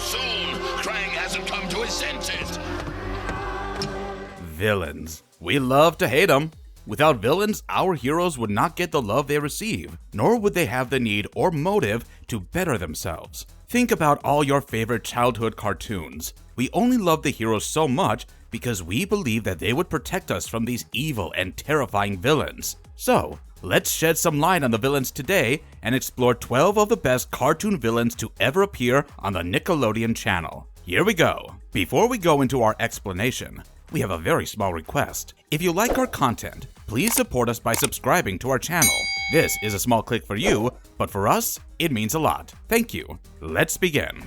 soon. Krang hasn't come to his senses. Villains. We love to hate them. Without villains, our heroes would not get the love they receive, nor would they have the need or motive to better themselves. Think about all your favorite childhood cartoons. We only love the heroes so much because we believe that they would protect us from these evil and terrifying villains. So, let's shed some light on the villains today and explore 12 of the best cartoon villains to ever appear on the Nickelodeon channel. Here we go. Before we go into our explanation, we have a very small request. If you like our content, please support us by subscribing to our channel. This is a small click for you, but for us, it means a lot. Thank you. Let's begin.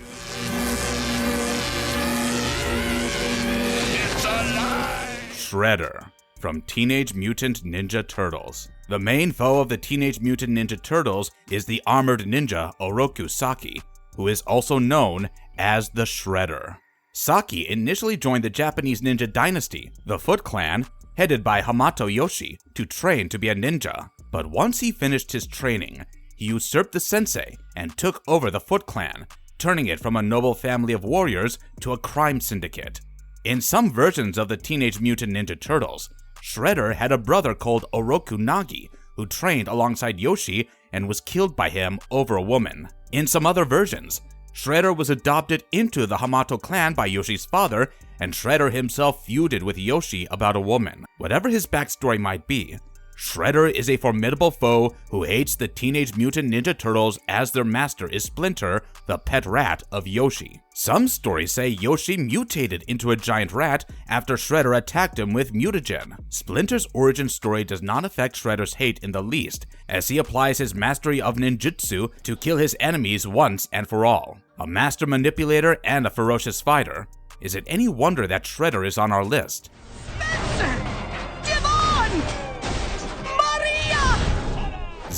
It's alive! Shredder from Teenage Mutant Ninja Turtles. The main foe of the Teenage Mutant Ninja Turtles is the armored ninja Oroku Saki, who is also known as the Shredder. Saki initially joined the Japanese ninja dynasty, the Foot Clan, headed by Hamato Yoshi, to train to be a ninja. But once he finished his training, he usurped the sensei and took over the Foot Clan, turning it from a noble family of warriors to a crime syndicate. In some versions of the Teenage Mutant Ninja Turtles, Shredder had a brother called Oroku Nagi, who trained alongside Yoshi and was killed by him over a woman. In some other versions, Shredder was adopted into the Hamato clan by Yoshi's father, and Shredder himself feuded with Yoshi about a woman. Whatever his backstory might be, Shredder is a formidable foe who hates the Teenage Mutant Ninja Turtles as their master is Splinter, the pet rat of Yoshi. Some stories say Yoshi mutated into a giant rat after Shredder attacked him with mutagen. Splinter's origin story does not affect Shredder's hate in the least, as he applies his mastery of ninjutsu to kill his enemies once and for all. A master manipulator and a ferocious fighter, is it any wonder that Shredder is on our list?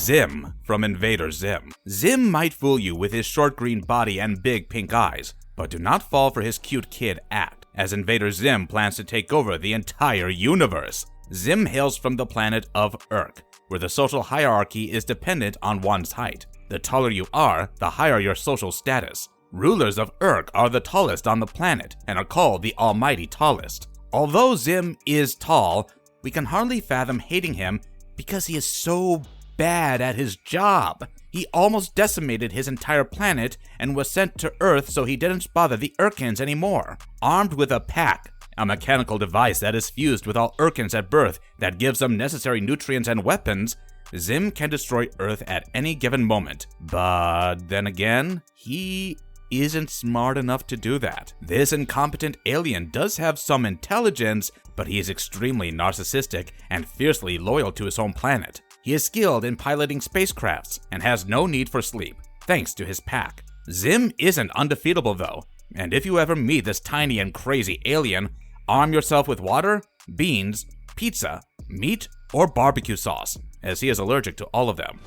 Zim from Invader Zim. Zim might fool you with his short green body and big pink eyes, but do not fall for his cute kid act, as Invader Zim plans to take over the entire universe. Zim hails from the planet of Urk, where the social hierarchy is dependent on one's height. The taller you are, the higher your social status. Rulers of Urk are the tallest on the planet and are called the Almighty Tallest. Although Zim is tall, we can hardly fathom hating him because he is so bad at his job. He almost decimated his entire planet and was sent to Earth so he didn't bother the Urkins anymore. Armed with a pack, a mechanical device that is fused with all Urkins at birth that gives them necessary nutrients and weapons, Zim can destroy Earth at any given moment. But then again, he isn't smart enough to do that. This incompetent alien does have some intelligence, but he is extremely narcissistic and fiercely loyal to his home planet. He is skilled in piloting spacecrafts and has no need for sleep, thanks to his pack. Zim isn't undefeatable though, and if you ever meet this tiny and crazy alien, arm yourself with water, beans, pizza, meat, or barbecue sauce, as he is allergic to all of them.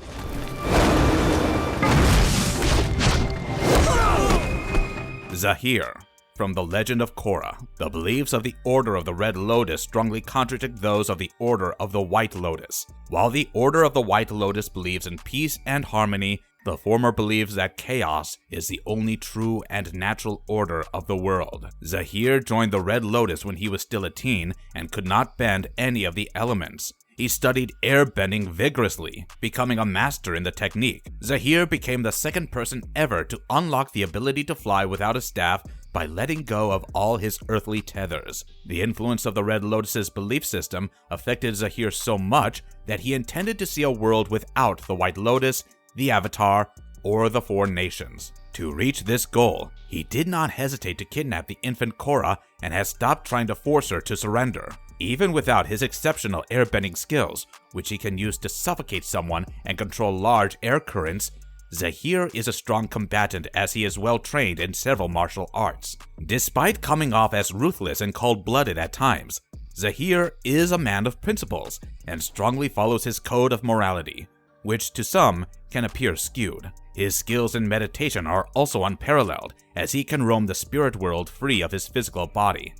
Zahir from The Legend of Korra. The beliefs of the Order of the Red Lotus strongly contradict those of the Order of the White Lotus. While the Order of the White Lotus believes in peace and harmony, the former believes that chaos is the only true and natural order of the world. Zahir joined the Red Lotus when he was still a teen and could not bend any of the elements. He studied airbending vigorously, becoming a master in the technique. Zahir became the second person ever to unlock the ability to fly without a staff by letting go of all his earthly tethers. The influence of the Red Lotus's belief system affected Zahir so much that he intended to see a world without the White Lotus, the Avatar, or the Four Nations. To reach this goal, he did not hesitate to kidnap the infant Korra and has stopped trying to force her to surrender. Even without his exceptional airbending skills, which he can use to suffocate someone and control large air currents, Zahir is a strong combatant as he is well trained in several martial arts. Despite coming off as ruthless and cold-blooded at times, Zahir is a man of principles and strongly follows his code of morality, which to some can appear skewed. His skills in meditation are also unparalleled, as he can roam the spirit world free of his physical body.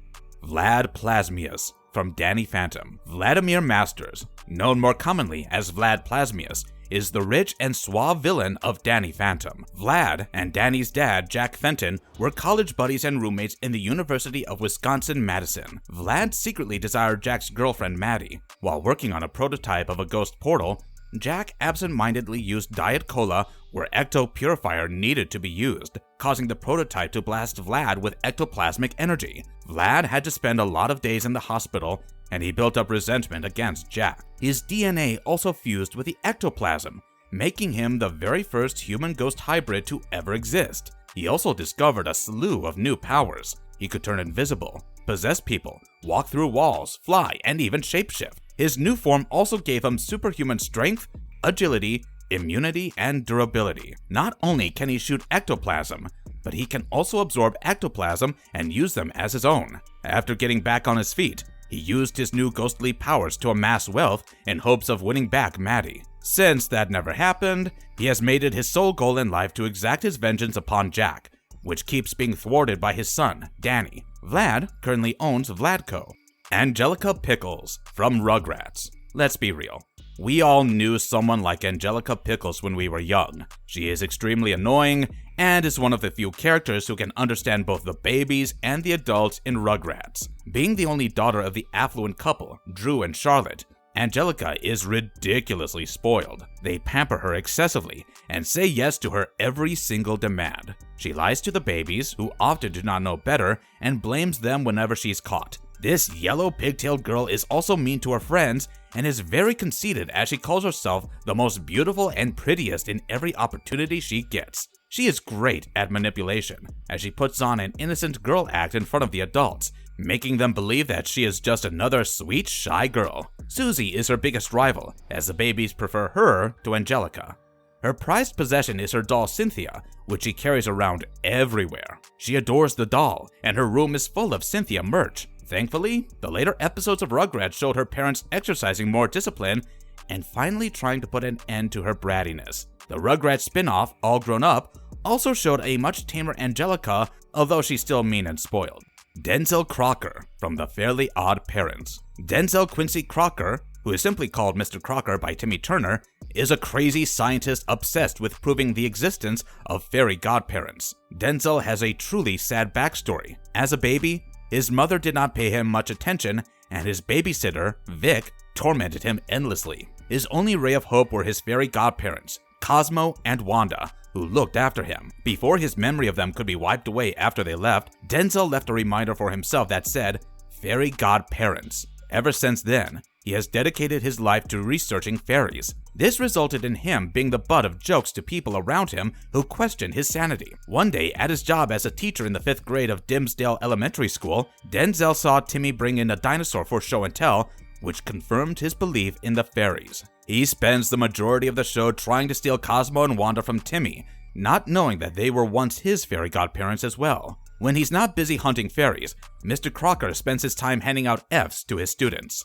Vlad Plasmius from Danny Phantom. Vladimir Masters, known more commonly as Vlad Plasmius, is the rich and suave villain of Danny Phantom. Vlad and Danny's dad, Jack Fenton, were college buddies and roommates in the University of Wisconsin-Madison. Vlad secretly desired Jack's girlfriend, Maddie. While working on a prototype of a ghost portal, Jack absent-mindedly used Diet Cola where ecto-purifier needed to be used, causing the prototype to blast Vlad with ectoplasmic energy. Vlad had to spend a lot of days in the hospital, and he built up resentment against Jack. His DNA also fused with the ectoplasm, making him the very first human-ghost hybrid to ever exist. He also discovered a slew of new powers. He could turn invisible, possess people, walk through walls, fly, and even shapeshift. His new form also gave him superhuman strength, agility, immunity, and durability. Not only can he shoot ectoplasm, but he can also absorb ectoplasm and use them as his own. After getting back on his feet, he used his new ghostly powers to amass wealth in hopes of winning back Maddie. Since that never happened, he has made it his sole goal in life to exact his vengeance upon Jack, which keeps being thwarted by his son, Danny. Vlad currently owns Vladco. Angelica Pickles from Rugrats. Let's be real. We all knew someone like Angelica Pickles when we were young. She is extremely annoying and is one of the few characters who can understand both the babies and the adults in Rugrats. Being the only daughter of the affluent couple, Drew and Charlotte, Angelica is ridiculously spoiled. They pamper her excessively and say yes to her every single demand. She lies to the babies, who often do not know better, and blames them whenever she's caught. This yellow pigtailed girl is also mean to her friends and is very conceited, as she calls herself the most beautiful and prettiest in every opportunity she gets. She is great at manipulation, as she puts on an innocent girl act in front of the adults, making them believe that she is just another sweet, shy girl. Susie is her biggest rival, as the babies prefer her to Angelica. Her prized possession is her doll Cynthia, which she carries around everywhere. She adores the doll, and her room is full of Cynthia merch. Thankfully, the later episodes of Rugrats showed her parents exercising more discipline and finally trying to put an end to her brattiness. The Rugrats spin-off, All Grown Up, also showed a much tamer Angelica, although she's still mean and spoiled. Denzel Crocker from The Fairly Odd Parents. Denzel Quincy Crocker, who is simply called Mr. Crocker by Timmy Turner, is a crazy scientist obsessed with proving the existence of fairy godparents. Denzel has a truly sad backstory. As a baby, his mother did not pay him much attention, and his babysitter, Vic, tormented him endlessly. His only ray of hope were his fairy godparents, Cosmo and Wanda, who looked after him. Before his memory of them could be wiped away after they left, Denzel left a reminder for himself that said, "Fairy godparents." Ever since then, he has dedicated his life to researching fairies. This resulted in him being the butt of jokes to people around him who questioned his sanity. One day, at his job as a teacher in the 5th grade of Dimsdale Elementary School, Denzel saw Timmy bring in a dinosaur for show and tell, which confirmed his belief in the fairies. He spends the majority of the show trying to steal Cosmo and Wanda from Timmy, not knowing that they were once his fairy godparents as well. When he's not busy hunting fairies, Mr. Crocker spends his time handing out Fs to his students.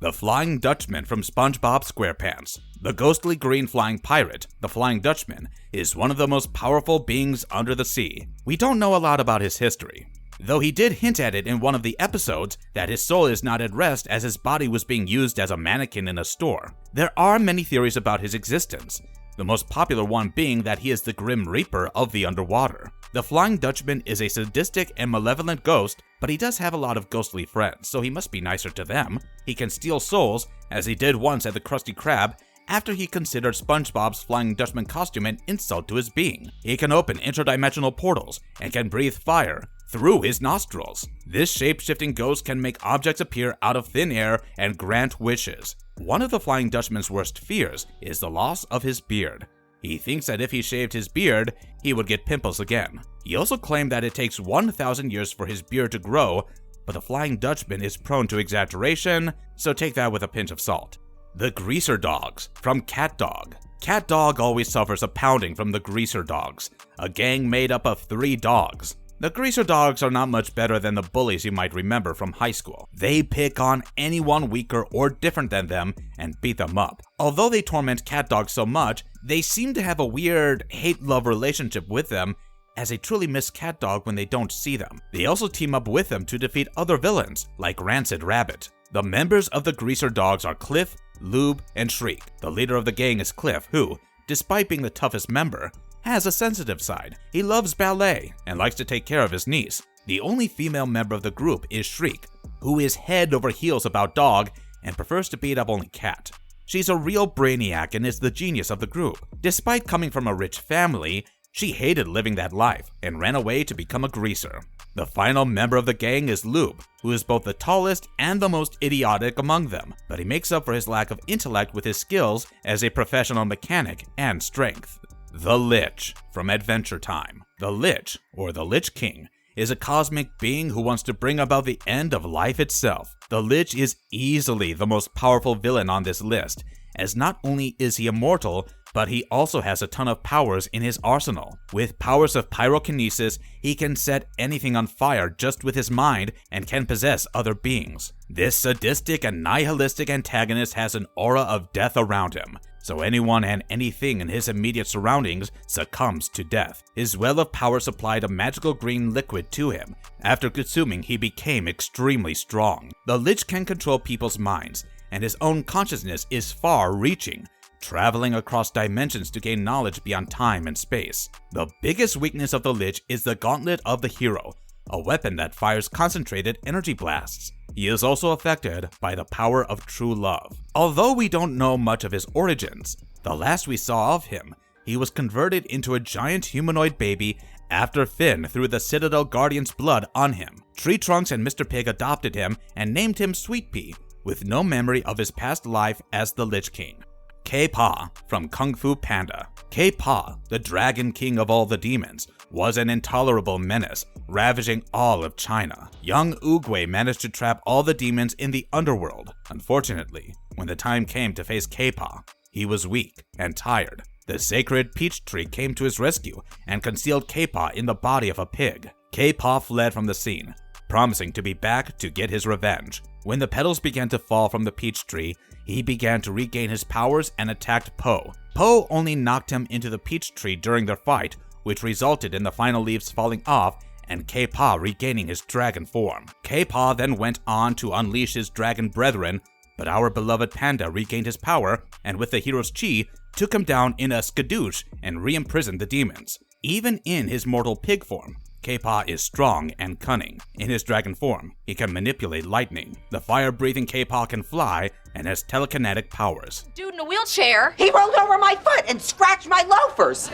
The Flying Dutchman from SpongeBob SquarePants. The ghostly green flying pirate, the Flying Dutchman, is one of the most powerful beings under the sea. We don't know a lot about his history, though he did hint at it in one of the episodes that his soul is not at rest as his body was being used as a mannequin in a store. There are many theories about his existence, the most popular one being that he is the Grim Reaper of the underwater. The Flying Dutchman is a sadistic and malevolent ghost, but he does have a lot of ghostly friends, so he must be nicer to them. He can steal souls, as he did once at the Krusty Krab, after he considered SpongeBob's Flying Dutchman costume an insult to his being. He can open interdimensional portals and can breathe fire through his nostrils. This shape-shifting ghost can make objects appear out of thin air and grant wishes. One of the Flying Dutchman's worst fears is the loss of his beard. He thinks that if he shaved his beard, he would get pimples again. He also claimed that it takes 1,000 years for his beard to grow, but the Flying Dutchman is prone to exaggeration, so take that with a pinch of salt. The Greaser Dogs from Cat Dog. Cat Dog always suffers a pounding from the Greaser Dogs, a gang made up of 3 dogs. The Greaser Dogs are not much better than the bullies you might remember from high school. They pick on anyone weaker or different than them and beat them up. Although they torment Cat Dog so much, they seem to have a weird hate-love relationship with them, as they truly miss Cat Dog when they don't see them. They also team up with them to defeat other villains, like Rancid Rabbit. The members of the Greaser Dogs are Cliff, Lube, and Shriek. The leader of the gang is Cliff, who, despite being the toughest member, has a sensitive side. He loves ballet and likes to take care of his niece. The only female member of the group is Shriek, who is head over heels about dog and prefers to beat up only cat. She's a real brainiac and is the genius of the group. Despite coming from a rich family, she hated living that life and ran away to become a greaser. The final member of the gang is Lube, who is both the tallest and the most idiotic among them, but he makes up for his lack of intellect with his skills as a professional mechanic and strength. The Lich from Adventure Time. The Lich, or the Lich King, is a cosmic being who wants to bring about the end of life itself. The Lich is easily the most powerful villain on this list, as not only is he immortal, but he also has a ton of powers in his arsenal. With powers of pyrokinesis, he can set anything on fire just with his mind and can possess other beings. This sadistic and nihilistic antagonist has an aura of death around him, so anyone and anything in his immediate surroundings succumbs to death. His well of power supplied a magical green liquid to him. After consuming, he became extremely strong. The Lich can control people's minds, and his own consciousness is far-reaching, traveling across dimensions to gain knowledge beyond time and space. The biggest weakness of the Lich is the Gauntlet of the Hero, a weapon that fires concentrated energy blasts. He is also affected by the power of true love. Although we don't know much of his origins, the last we saw of him, he was converted into a giant humanoid baby after Finn threw the Citadel Guardian's blood on him. Tree Trunks and Mr. Pig adopted him and named him Sweet Pea, with no memory of his past life as the Lich King. K-Pa from Kung Fu Panda. K-Pa, the Dragon King of all the demons, was an intolerable menace, ravaging all of China. Young Oogway managed to trap all the demons in the underworld. Unfortunately, when the time came to face K-Pa, he was weak and tired. The sacred peach tree came to his rescue and concealed K-Pa in the body of a pig. K-Pa fled from the scene, promising to be back to get his revenge. When the petals began to fall from the peach tree, he began to regain his powers and attacked Po. Po only knocked him into the peach tree during their fight, which resulted in the final leaves falling off and K-Pa regaining his dragon form. K-Pa then went on to unleash his dragon brethren, but our beloved panda regained his power and with the hero's chi, took him down in a skadoosh and re-imprisoned the demons. Even in his mortal pig form, K-Pa is strong and cunning. In his dragon form, he can manipulate lightning. The fire-breathing K-Pa can fly and has telekinetic powers. Dude in a wheelchair. He rolled over my foot and scratched my loafers.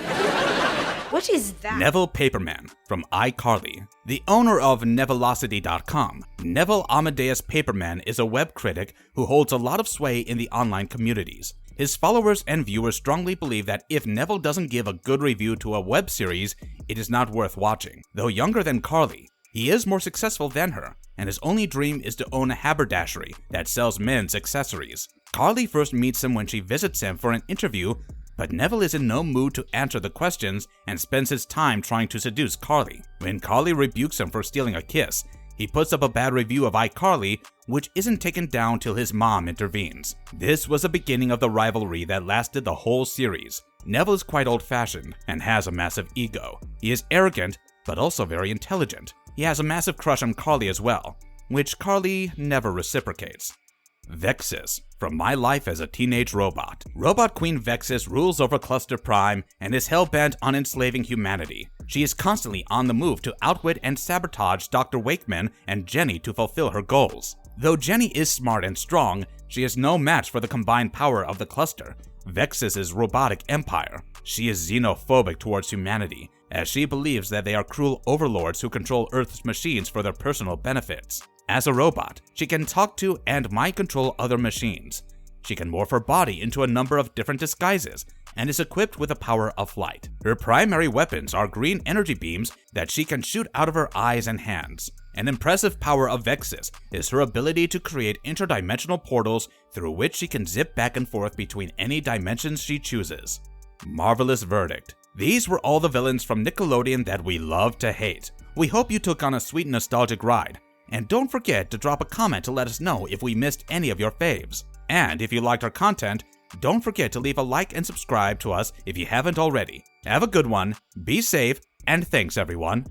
What is that? Nevel Papperman from iCarly. The owner of Nevelocity.com, Nevel Amadeus Papperman is a web critic who holds a lot of sway in the online communities. His followers and viewers strongly believe that if Nevel doesn't give a good review to a web series, it is not worth watching. Though younger than Carly, he is more successful than her, and his only dream is to own a haberdashery that sells men's accessories. Carly first meets him when she visits him for an interview, but Nevel is in no mood to answer the questions and spends his time trying to seduce Carly. When Carly rebukes him for stealing a kiss, he puts up a bad review of iCarly, which isn't taken down till his mom intervenes. This was the beginning of the rivalry that lasted the whole series. Nevel is quite old-fashioned and has a massive ego. He is arrogant, but also very intelligent. He has a massive crush on Carly as well, which Carly never reciprocates. Vexus from My Life as a Teenage Robot. Robot Queen Vexus rules over Cluster Prime and is hell-bent on enslaving humanity. She is constantly on the move to outwit and sabotage Dr. Wakeman and Jenny to fulfill her goals. Though Jenny is smart and strong, she is no match for the combined power of the Cluster, Vexus's robotic empire. She is xenophobic towards humanity, as she believes that they are cruel overlords who control Earth's machines for their personal benefits. As a robot, she can talk to and mind control other machines. She can morph her body into a number of different disguises and is equipped with the power of flight. Her primary weapons are green energy beams that she can shoot out of her eyes and hands. An impressive power of Vexus is her ability to create interdimensional portals through which she can zip back and forth between any dimensions she chooses. Marvelous Verdict. These were all the villains from Nickelodeon that we love to hate. We hope you took on a sweet nostalgic ride. And don't forget to drop a comment to let us know if we missed any of your faves. And if you liked our content, don't forget to leave a like and subscribe to us if you haven't already. Have a good one, be safe, and thanks everyone.